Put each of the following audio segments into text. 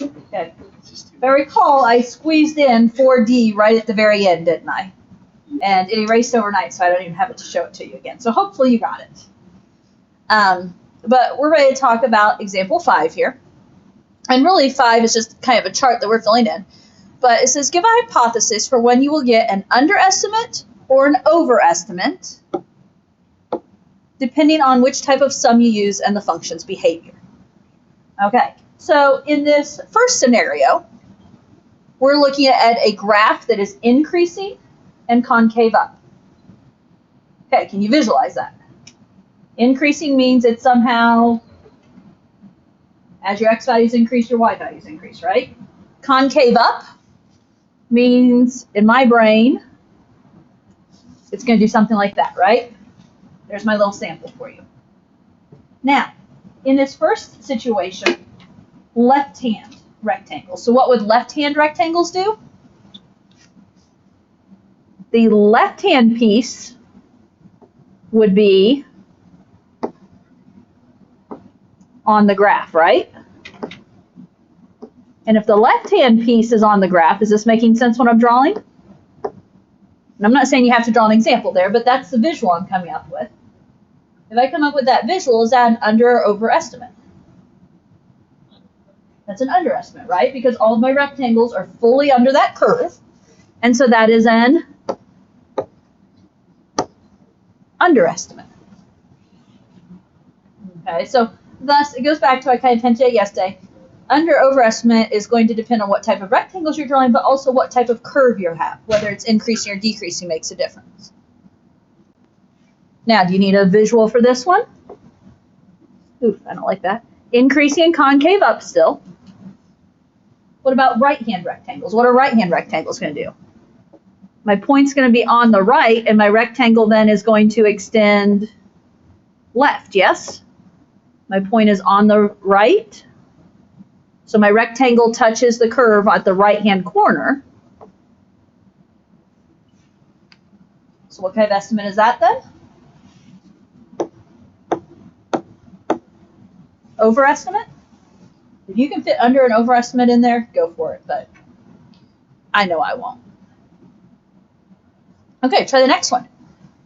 Okay. If I recall, I squeezed in 4D right at the very end, didn't I? And it erased overnight, so I don't even have it to show it to you again. So hopefully you got it. But we're ready to talk about example 5 here. And really 5 is just kind of a chart that we're filling in. But it says, give a hypothesis for when you will get an underestimate or an overestimate, depending on which type of sum you use and the function's behavior. Okay, so in this first scenario, we're looking at a graph that is increasing and concave up. Okay, can you visualize that? Increasing means it's somehow, as your x values increase, your y values increase, right? Concave up means, in my brain, it's going to do something like that, right? There's my little sample for you. Now, in this first situation, left-hand rectangles. So what would left-hand rectangles do? The left-hand piece would be on the graph, right? And if the left-hand piece is on the graph, is this making sense what I'm drawing? And I'm not saying you have to draw an example there, but that's the visual I'm coming up with. If I come up with that visual, is that an under or overestimate? That's an underestimate, right? Because all of my rectangles are fully under that curve. And so that is an underestimate. Okay, so thus it goes back to what I kind of hinted at yesterday. Under overestimate is going to depend on what type of rectangles you're drawing, but also what type of curve you have. Whether it's increasing or decreasing makes a difference. Now, do you need a visual for this one? Oof, I don't like that. Increasing and concave up still. What about right-hand rectangles? What are right-hand rectangles going to do? My point's going to be on the right, and my rectangle then is going to extend left, yes? My point is on the right. So my rectangle touches the curve at the right-hand corner. So what kind of estimate is that then? Overestimate? If you can fit under and overestimate in there, go for it, but I know I won't. Okay, try the next one.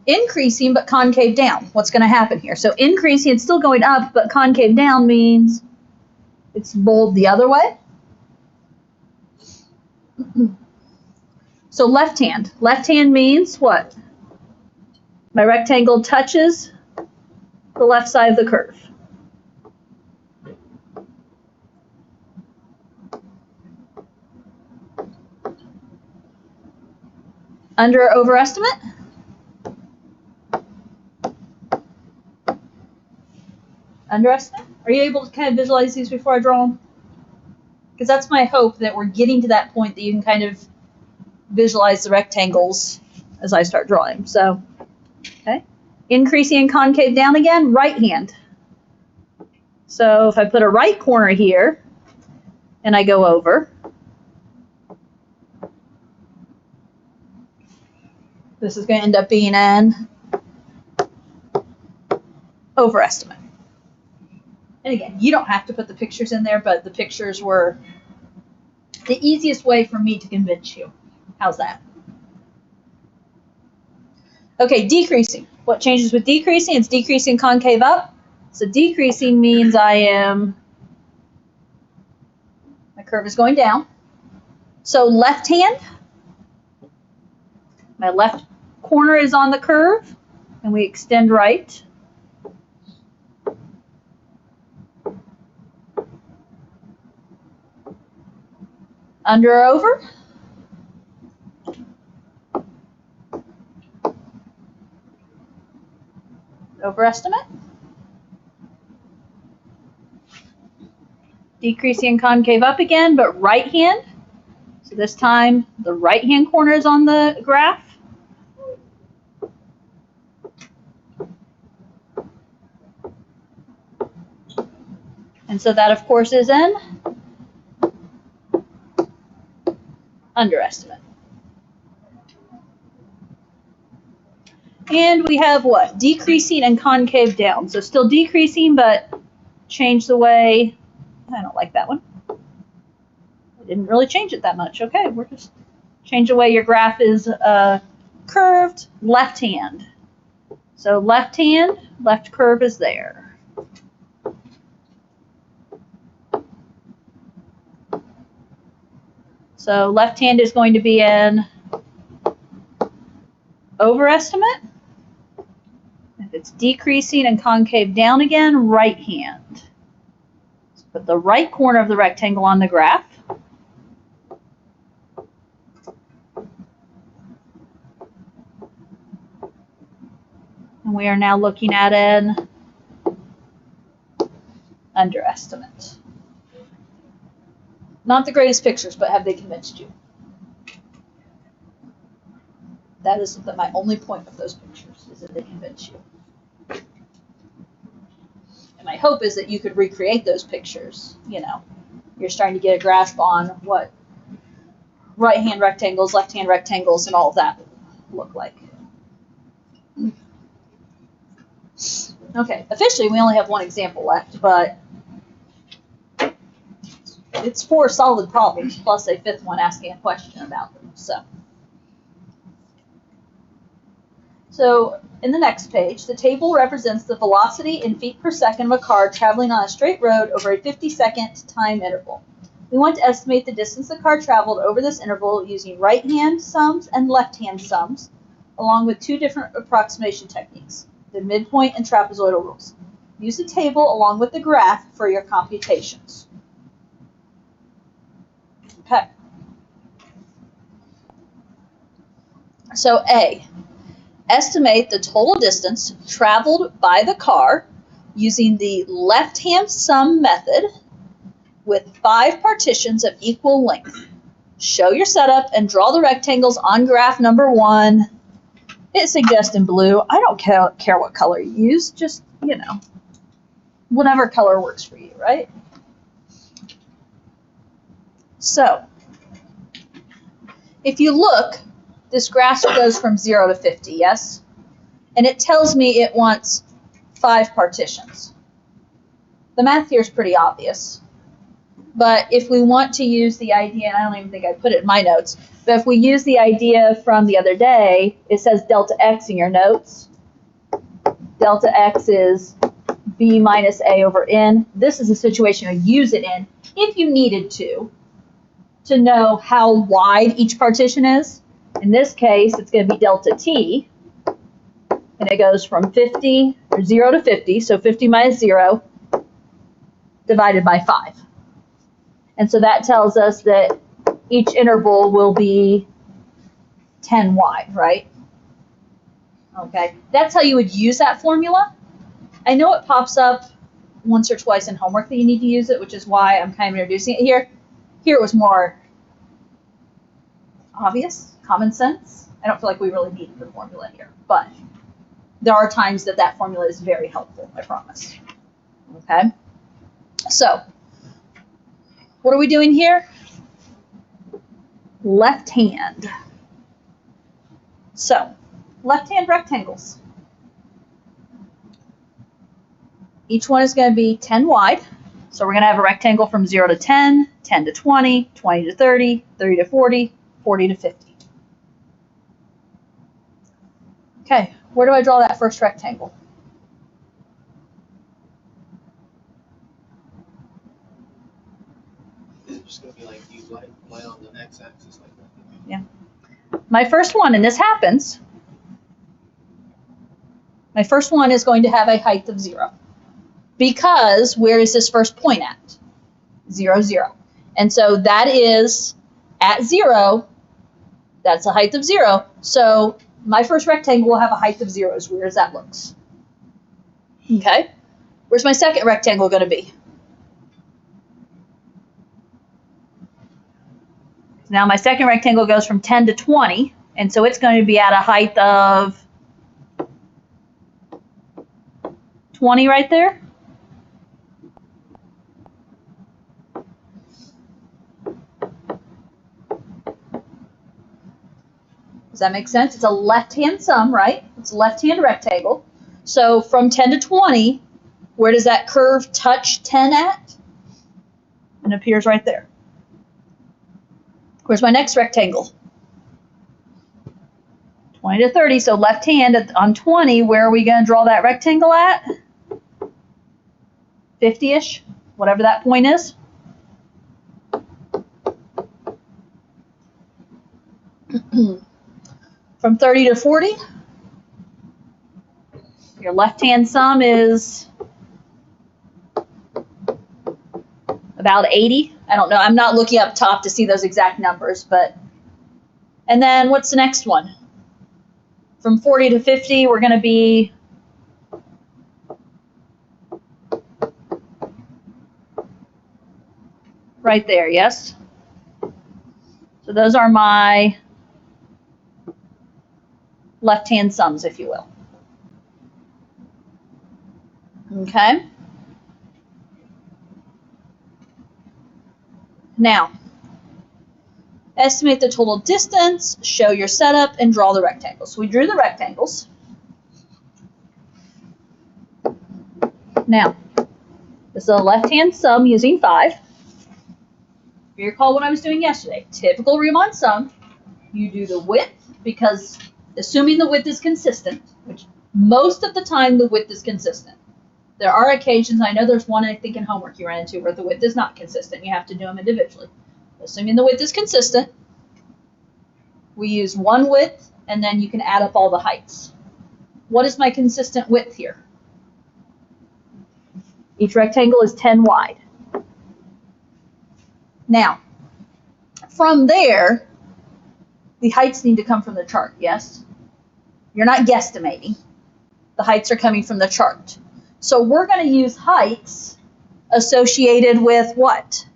Increasing but concave down. What's going to happen here? So increasing, it's still going up, but concave down means it's bowled the other way. So left hand. Left hand means what? My rectangle touches the left side of the curve. Under or overestimate? Underestimate? Are you able to kind of visualize these before I draw them? Because that's my hope, that we're getting to that point that you can kind of visualize the rectangles as I start drawing. So, okay. Increasing and concave down again, right hand. So if I put a right corner here and I go over, this is going to end up being an overestimate. And again, you don't have to put the pictures in there, but the pictures were the easiest way for me to convince you. How's that? Okay, decreasing. What changes with decreasing? It's decreasing concave up. So decreasing means my curve is going down. So left hand, my left corner is on the curve, and we extend right. Under or over? Overestimate? Decreasing concave up again, but right hand. So this time the right hand corner is on the graph. And so that, of course, is an underestimate. And we have what? Decreasing and concave down. So still decreasing, but change the way. I don't like that one. didn't really change it that much. Okay, we're just change the way your graph is curved. Left hand. So left hand, left curve is there. So left hand is going to be in overestimate. If it's decreasing and concave down again, right hand. Let's put the right corner of the rectangle on the graph. And we are now looking at an underestimate. Not the greatest pictures, but have they convinced you? That is my only point of those pictures, is that they convince you. And my hope is that you could recreate those pictures. You know, you're starting to get a grasp on what right-hand rectangles, left-hand rectangles, and all of that look like. Okay, officially we only have one example left, but it's 4 solid problems plus a 5th one asking a question about them. So in the next page, the table represents the velocity in feet per second of a car traveling on a straight road over a 50-second time interval. We want to estimate the distance the car traveled over this interval using right-hand sums and left-hand sums, along with 2 different approximation techniques, the midpoint and trapezoidal rules. Use the table along with the graph for your computations. Okay. So A, estimate the total distance traveled by the car using the left-hand sum method with 5 partitions of equal length. Show your setup and draw the rectangles on graph number 1. It suggests in blue. I don't care what color you use, just, you know, whatever color works for you, right? So, if you look, this graph goes from 0 to 50, yes? And it tells me it wants 5 partitions. The math here is pretty obvious. But if we want to use the idea, and I don't even think I put it in my notes, but if we use the idea from the other day, it says delta x in your notes. Delta x is b minus a over n. This is a situation to use it in if you needed to know how wide each partition is. In this case, it's going to be delta t, and it goes from 50, or 0 to 50, so 50 minus 0, divided by 5. And so that tells us that each interval will be 10 wide, right? Okay, that's how you would use that formula. I know it pops up once or twice in homework that you need to use it, which is why I'm kind of introducing it here. Here it was more obvious, common sense. I don't feel like we really need the formula here, but there are times that that formula is very helpful, I promise. Okay, so what are we doing here? Left hand. So, left hand rectangles. Each one is going to be 10 wide. So we're going to have a rectangle from 0 to 10, 10 to 20, 20 to 30, 30 to 40, 40 to 50. Okay, where do I draw that first rectangle? Is it just going to be like you lay on the x-axis like that? Yeah. My first one, and this happens, my first one is going to have a height of 0. Because where is this first point at? 0, 0. And so that is at 0, that's a height of 0. So my first rectangle will have a height of 0, as weird as that looks. Okay. Where's my second rectangle going to be? Now my second rectangle goes from 10 to 20, and so it's going to be at a height of 20 right there. Does that make sense? It's a left-hand sum, right? It's a left-hand rectangle. So from 10 to 20, where does that curve touch 10 at? It appears right there. Where's my next rectangle? 20 to 30, so left hand on 20, where are we going to draw that rectangle at? 50-ish, whatever that point is. From 30 to 40, your left-hand sum is about 80. I don't know. I'm not looking up top to see those exact numbers, but. And then what's the next one? From 40 to 50, we're going to be right there, yes? So those are my left-hand sums, if you will. Okay. Now, estimate the total distance, show your setup, and draw the rectangles. So we drew the rectangles. Now, this is a left-hand sum using 5. If you recall what I was doing yesterday, typical Riemann sum, you do the width, because assuming the width is consistent, which most of the time the width is consistent. There are occasions, I know there's one I think in homework you ran into where the width is not consistent. You have to do them individually. Assuming the width is consistent, we use one width, and then you can add up all the heights. What is my consistent width here? Each rectangle is 10 wide. Now, from there, the heights need to come from the chart, yes? You're not guesstimating. The heights are coming from the chart. So we're going to use heights associated with what?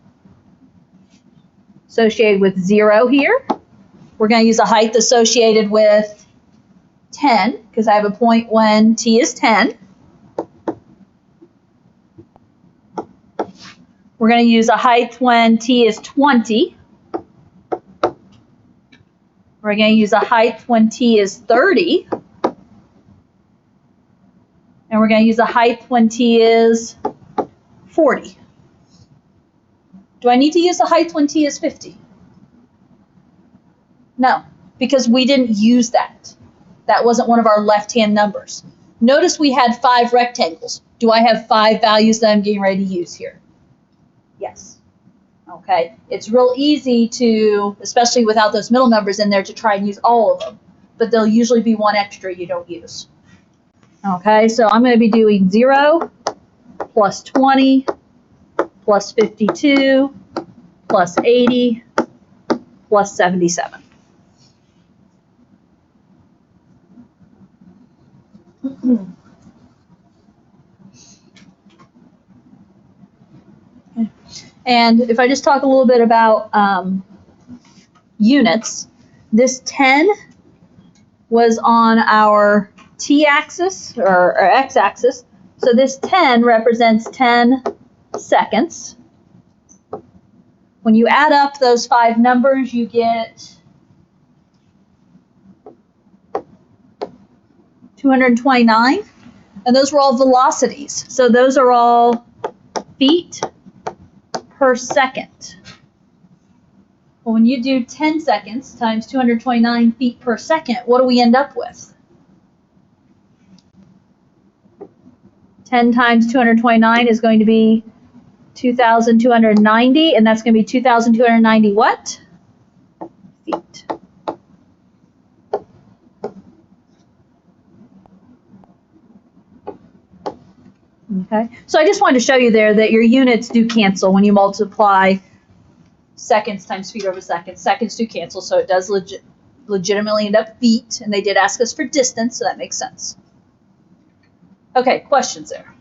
Associated with 0 here. We're going to use a height associated with 10, because I have a point when t is 10. We're going to use a height when t is 20. We're going to use a height when t is 30. And we're going to use a height when t is 40. Do I need to use a height when t is 50? No, because we didn't use that. That wasn't one of our left-hand numbers. Notice we had 5 rectangles. Do I have 5 values that I'm getting ready to use here? Yes. Okay. It's real easy to, especially without those middle numbers in there, to try and use all of them. But there'll usually be one extra you don't use. Okay, so I'm going to be doing 0 plus 20 plus 52 plus 80 plus 77. And if I just talk a little bit about units, this 10 was on our t-axis or x-axis. So this 10 represents 10 seconds. When you add up those 5 numbers, you get 229. And those were all velocities. So those are all feet per second. Well, when you do 10 seconds times 229 feet per second, what do we end up with? 10 times 229 is going to be 2,290, and that's going to be 2,290 what? Feet. Okay, so I just wanted to show you there that your units do cancel when you multiply seconds times feet over seconds. Seconds do cancel, so it does legitimately end up feet, and they did ask us for distance, so that makes sense. Okay, questions there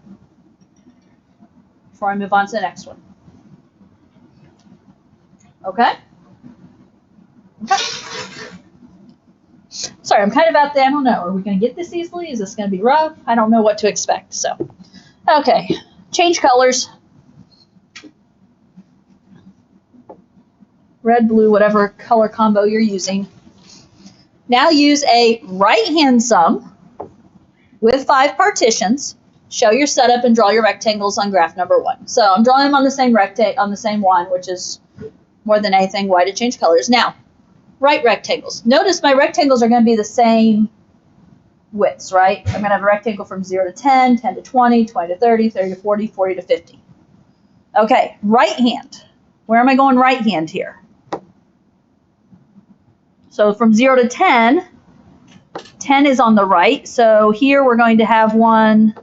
before I move on to the next one. Okay? Okay. Sorry, I'm kind of at the, I don't know, are we going to get this easily? Is this going to be rough? I don't know what to expect, so. Okay, change colors. Red, blue, whatever color combo you're using. Now use a right-hand sum with 5 partitions. Show your setup and draw your rectangles on graph number 1. So I'm drawing them on the same on the same one, which is more than anything, why to change colors. Now, right rectangles. Notice my rectangles are going to be the same widths, right? I'm going to have a rectangle from 0 to 10, 10 to 20, 20 to 30, 30 to 40, 40 to 50. Okay, right hand. Where am I going right hand here? So from 0 to 10, 10 is on the right. So here we're going to have one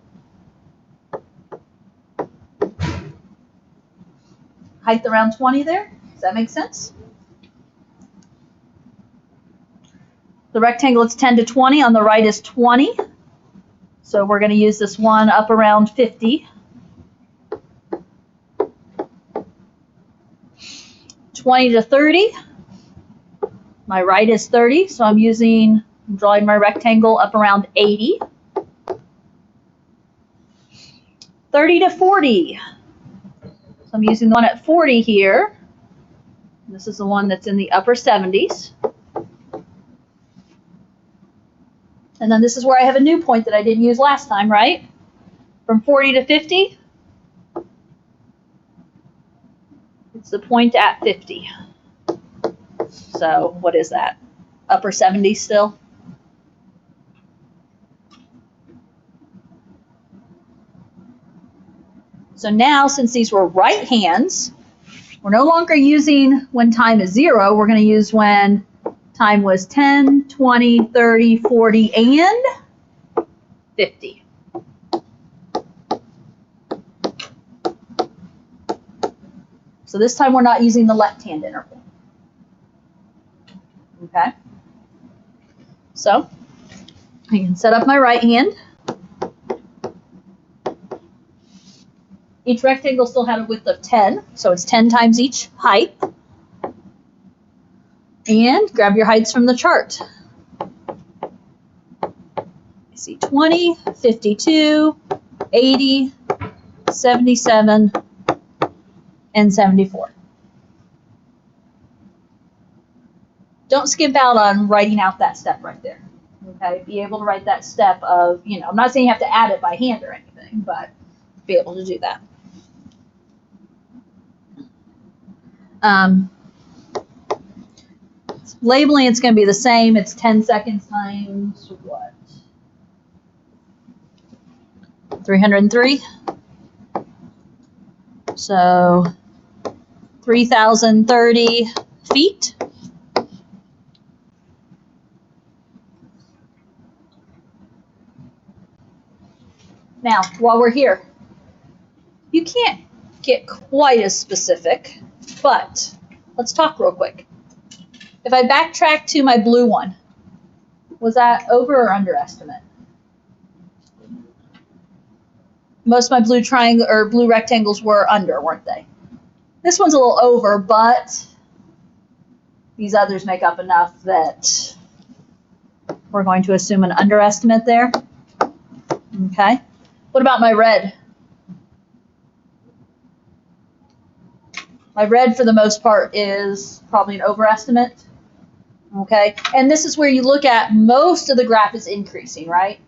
height around 20 there. Does that make sense? The rectangle is 10 to 20. On the right is 20. So we're going to use this one up around 50. 20 to 30. My right is 30, so I'm drawing my rectangle up around 80. 30 to 40. So I'm using the one at 40 here. This is the one that's in the upper 70s. And then this is where I have a new point that I didn't use last time, right? From 40 to 50. It's the point at 50. So what is that? Upper 70s still? So now, since these were right hands, we're no longer using when time is 0. We're going to use when time was 10, 20, 30, 40, and 50. So this time we're not using the left hand interval. Okay? So I can set up my right hand. Each rectangle still had a width of 10, so it's 10 times each height. And grab your heights from the chart. I see 20, 52, 80, 77, and 74. Don't skip out on writing out that step right there. Okay, be able to write that step of, I'm not saying you have to add it by hand or anything, but be able to do that. Labeling, it's going to be the same. It's 10 seconds times what? 303. So 3,030 feet. Now, while we're here, you can't get quite as specific, but let's talk real quick. If I backtrack to my blue one, was that over or underestimate? Most of my blue triangle or blue rectangles were under, weren't they? This one's a little over, but these others make up enough that we're going to assume an underestimate there. Okay. What about my red? My red, for the most part, is probably an overestimate. Okay. And this is where you look at most of the graph is increasing, right?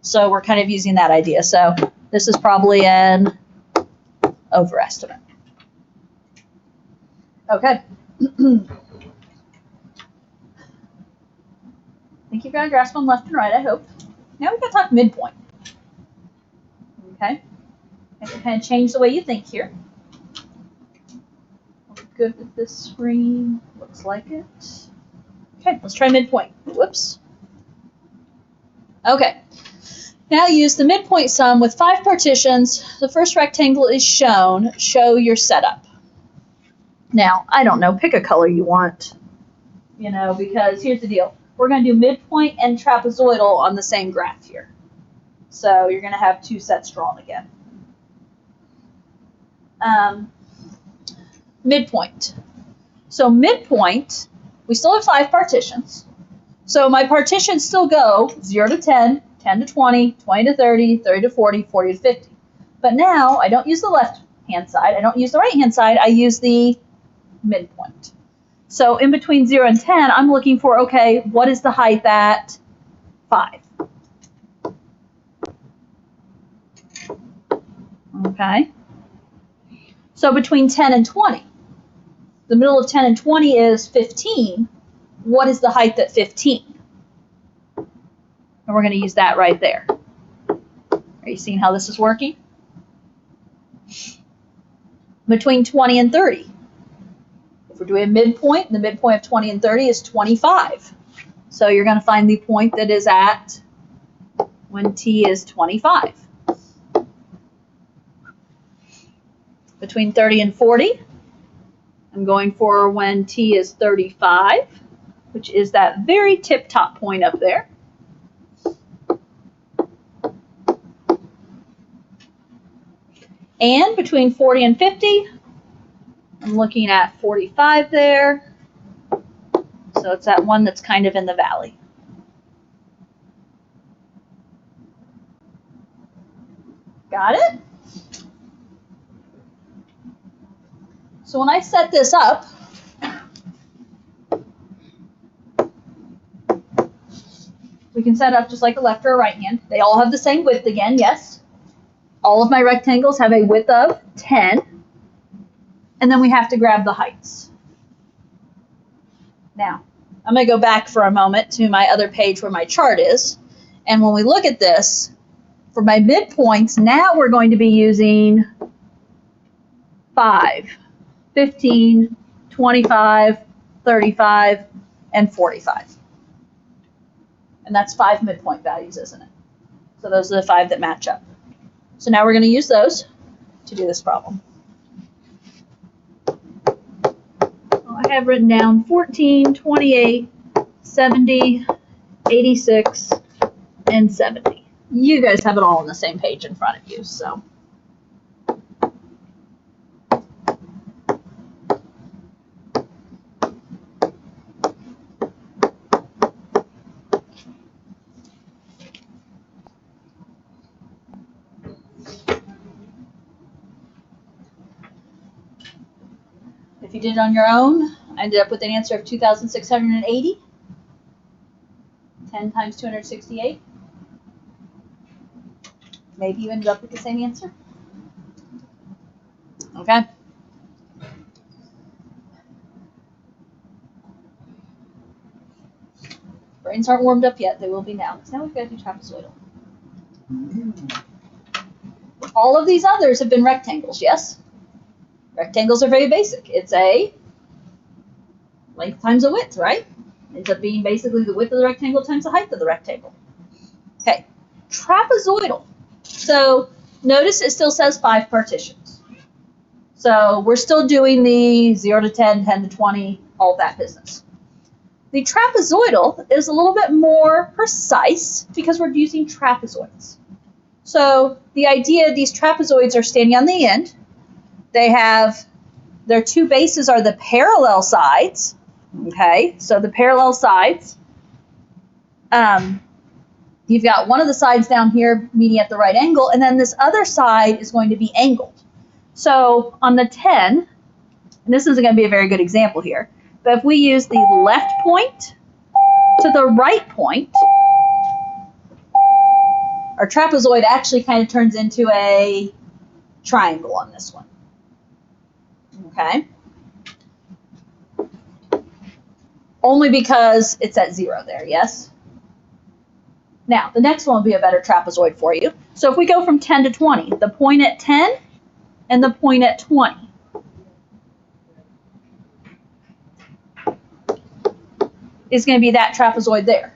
So we're kind of using that idea. So this is probably an overestimate. Okay. I think you've got a grasp on left and right, I hope. Now we've got to talk midpoint. Okay. I can kind of change the way you think here. Good with this screen. Looks like it. Okay, let's try midpoint. Whoops. Okay. Now use the midpoint sum with 5 partitions. The first rectangle is shown. Show your setup. Now, I don't know, pick a color you want, because here's the deal. We're going to do midpoint and trapezoidal on the same graph here. So you're going to have 2 sets drawn again. Midpoint. So midpoint, we still have 5 partitions. So my partitions still go 0 to 10, 10 to 20, 20 to 30, 30 to 40, 40 to 50. But now I don't use the left-hand side. I don't use the right-hand side. I use the midpoint. So in between 0 and 10, I'm looking for, okay, what is the height at 5? Okay. So between 10 and 20, the middle of 10 and 20 is 15. What is the height at 15? And we're going to use that right there. Are you seeing how this is working? Between 20 and 30. If we're doing a midpoint, the midpoint of 20 and 30 is 25. So you're going to find the point that is at when t is 25. Between 30 and 40, I'm going for when t is 35, which is that very tip-top point up there. And between 40 and 50, I'm looking at 45 there. So it's that one that's kind of in the valley. Got it? So when I set this up, we can set up just like a left or a right hand. They all have the same width again, yes. All of my rectangles have a width of 10. And then we have to grab the heights. Now, I'm going to go back for a moment to my other page where my chart is. And when we look at this, for my midpoints, now we're going to be using 5, 15, 25, 35, and 45. And that's 5 midpoint values, isn't it? So those are the 5 that match up. So now we're going to use those to do this problem. I have written down 14, 28, 70, 86, and 70. You guys have it all on the same page in front of you, so. If you did it on your own, I ended up with an answer of 2,680. 10 times 268. Maybe you ended up with the same answer. Okay. Brains aren't warmed up yet. They will be now. Because now we've got to do trapezoidal. All of these others have been rectangles, yes? Rectangles are very basic. It's a length times a width, right? Ends up being basically the width of the rectangle times the height of the rectangle. Okay, trapezoidal. So notice it still says 5 partitions. So we're still doing the 0 to 10, 10 to 20, all that business. The trapezoidal is a little bit more precise because we're using trapezoids. So the idea, these trapezoids are standing on the end. They have, their 2 bases are the parallel sides. Okay, so the parallel sides. You've got one of the sides down here meeting at the right angle, and then this other side is going to be angled. So on the 10, and this isn't going to be a very good example here, but if we use the left point to the right point, our trapezoid actually kind of turns into a triangle on this one. Okay? Only because it's at 0 there, yes? Now, the next one will be a better trapezoid for you. So if we go from 10 to 20, the point at 10 and the point at 20. Is going to be that trapezoid there.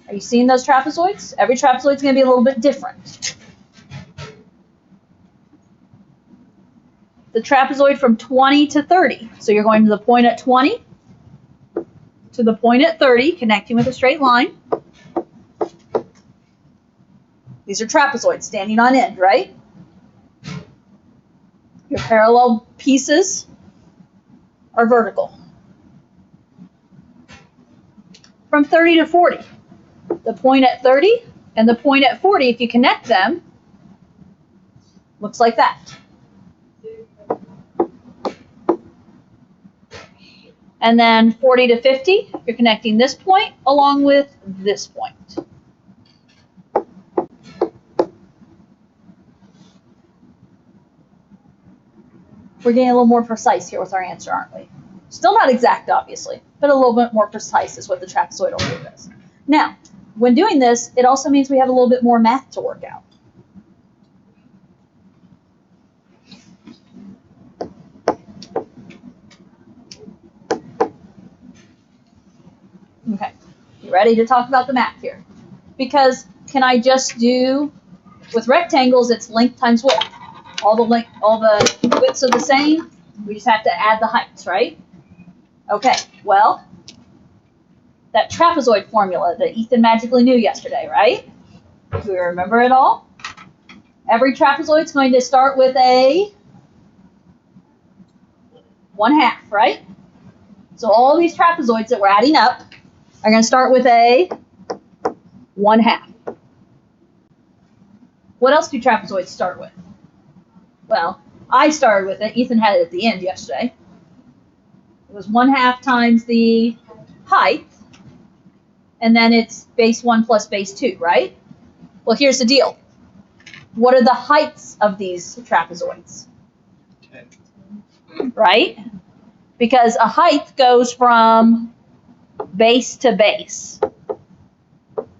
Are you seeing those trapezoids? Every trapezoid is going to be a little bit different. The trapezoid from 20 to 30. So you're going to the point at 20 to the point at 30, connecting with a straight line. These are trapezoids standing on end, right? Your parallel pieces are vertical. From 30 to 40, the point at 30 and the point at 40, if you connect them, looks like that. And then 40 to 50, you're connecting this point along with this point. We're getting a little more precise here with our answer, aren't we? Still not exact, obviously, but a little bit more precise is what the trapezoidal rule is. Now, when doing this, it also means we have a little bit more math to work out. Okay, you ready to talk about the math here? Because can I just do, with rectangles, it's length times width. All the widths are the same. We just have to add the heights, right? Okay, well, that trapezoid formula that Ethan magically knew yesterday, right? Do we remember it all? Every trapezoid is going to start with a 1/2, right? So all these trapezoids that we're adding up are going to start with a 1/2. What else do trapezoids start with? Well, I started with it. Ethan had it at the end yesterday. It was 1/2 times the height, and then it's base 1 plus base 2, right? Well, here's the deal. What are the heights of these trapezoids? 10. Right? Because a height goes from base to base.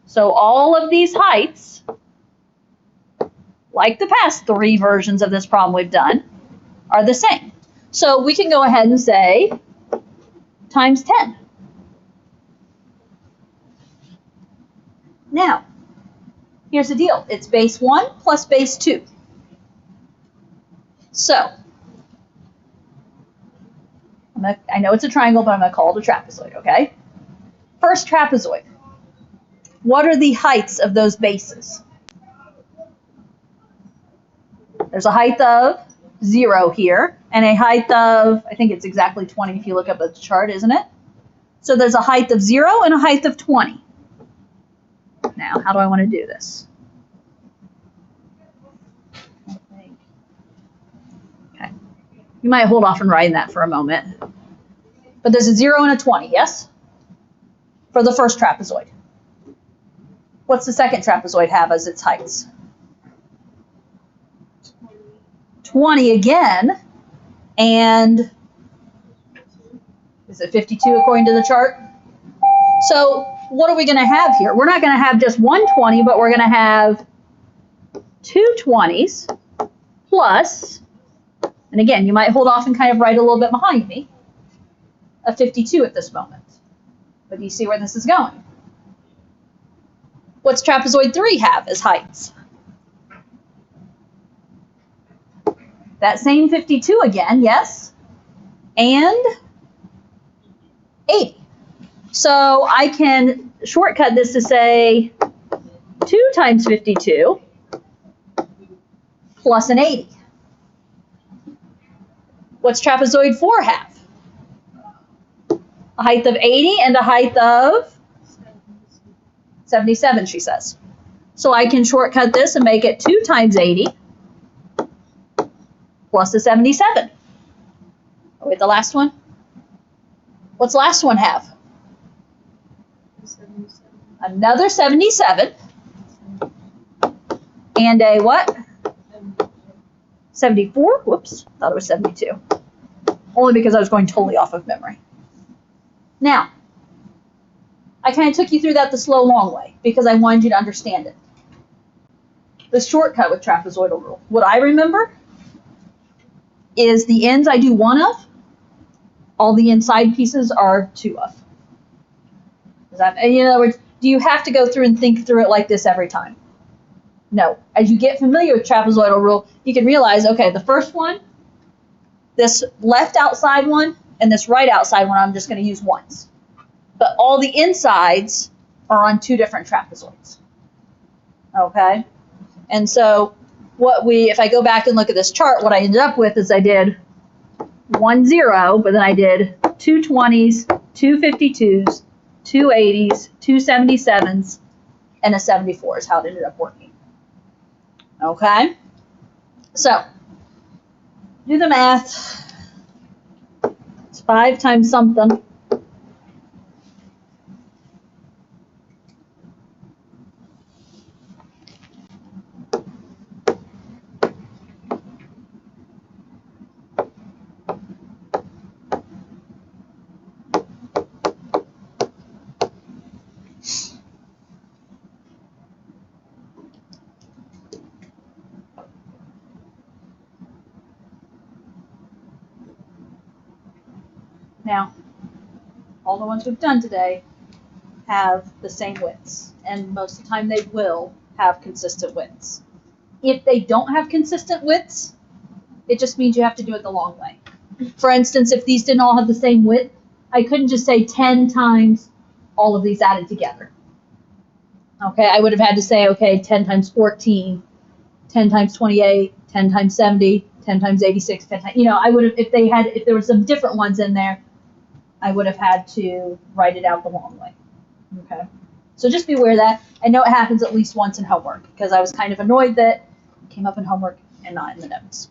So all of these heights, like the past 3 versions of this problem we've done, are the same. So we can go ahead and say times 10. Now, here's the deal. It's base 1 plus base 2. So, I know it's a triangle, but I'm going to call it a trapezoid, okay? First trapezoid. What are the heights of those bases? There's a height of 0 here, and a height of, I think it's exactly 20 if you look up at the chart, isn't it? So there's a height of 0 and a height of 20. Now, how do I want to do this? Okay. You might hold off on writing that for a moment. But there's a 0 and a 20, yes? For the first trapezoid. What's the second trapezoid have as its heights? 20 again. And is it 52 according to the chart? So what are we going to have here? We're not going to have just one 20, but we're going to have 2 20s plus, and again, you might hold off and kind of write a little bit behind me, a 52 at this moment. But do you see where this is going? What's trapezoid 3 have as heights? That same 52 again, yes? And 80. So I can shortcut this to say 2 times 52 plus an 80. What's trapezoid 4 have? A height of 80 and a height of 77, she says. So I can shortcut this and make it 2 times 80 plus the 77. Oh, wait, the last one? What's the last one have? 77. Another 77. And a what? 74? Whoops, thought it was 72. Only because I was going totally off of memory. Now, I kind of took you through that the slow, long way because I wanted you to understand it. The shortcut with trapezoidal rule. What I remember is the ends I do 1 of, all the inside pieces are 2 of. In other words, do you have to go through and think through it like this every time? No. As you get familiar with trapezoidal rule, you can realize, okay, the first one, this left outside one, and this right outside one, I'm just going to use once. But all the insides are on 2 different trapezoids. Okay? And so if I go back and look at this chart, what I ended up with is I did 1 0, but then I did 2 20s, 2 52s, 2 80s, 2 77s, and a 74 is how it ended up working. Okay? So, do the math. It's 5 times something. Now, all the ones we've done today have the same widths, and most of the time they will have consistent widths. If they don't have consistent widths, it just means you have to do it the long way. For instance, if these didn't all have the same width, I couldn't just say 10 times all of these added together. Okay, I would have had to say, okay, 10 times 14, 10 times 28, 10 times 70, 10 times 86, 10 times, I would have, if there were some different ones in there, I would have had to write it out the long way. Okay, so just be aware of that. I know it happens at least once in homework because I was kind of annoyed that it came up in homework and not in the notes.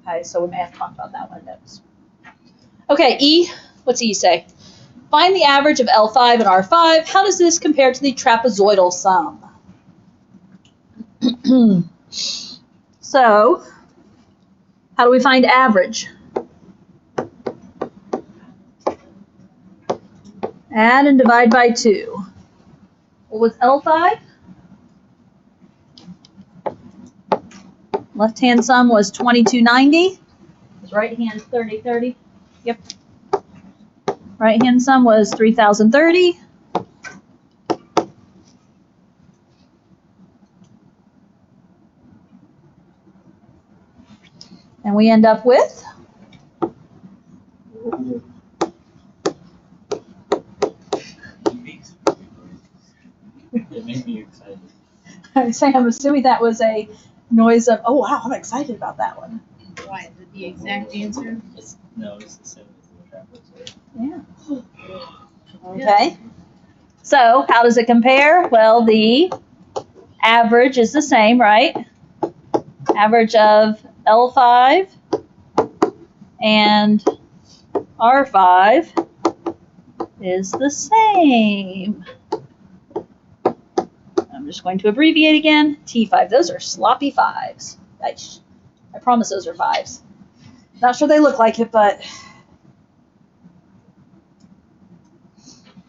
Okay, so we may have to talk about that one in notes. Okay, E, what's E say? Find the average of L5 and R5. How does this compare to the trapezoidal sum? So, how do we find average? Add and divide by 2. What was L5? Left-hand sum was 2290. Right-hand 3030. Yep. Right-hand sum was 3030. And we end up with It made me excited. I'm assuming that was a noise of, oh wow, I'm excited about that one. Why? The exact answer? It's the same as the trapezoid. Yeah. Okay. So how does it compare? Well, the average is the same, right? Average of L5 and R5 is the same. I'm just going to abbreviate again. T5. Those are sloppy 5s. I promise those are 5s. Not sure they look like it, but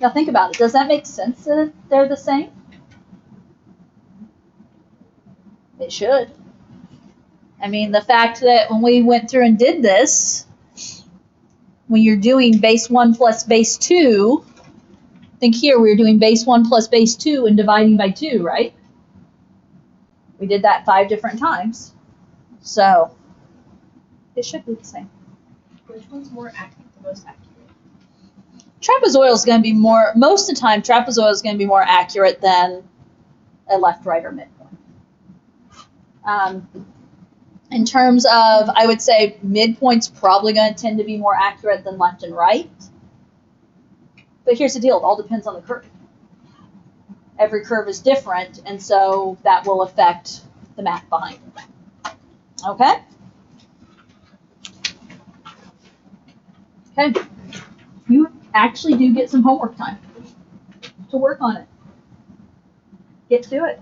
now think about it. Does that make sense that they're the same? It should. I mean, the fact that when we went through and did this, when you're doing base 1 plus base 2, think here we're doing base 1 plus base 2 and dividing by 2, right? We did that 5 different times. So it should be the same. Which one's more accurate, the most accurate? Trapezoidal is going to be more, most of the time, trapezoidal is going to be more accurate than a left, right, or midpoint. In terms of, I would say midpoint's probably going to tend to be more accurate than left and right. But here's the deal, it all depends on the curve. Every curve is different, and so that will affect the math behind it. Okay? Okay. You actually do get some homework time to work on it. Get to it.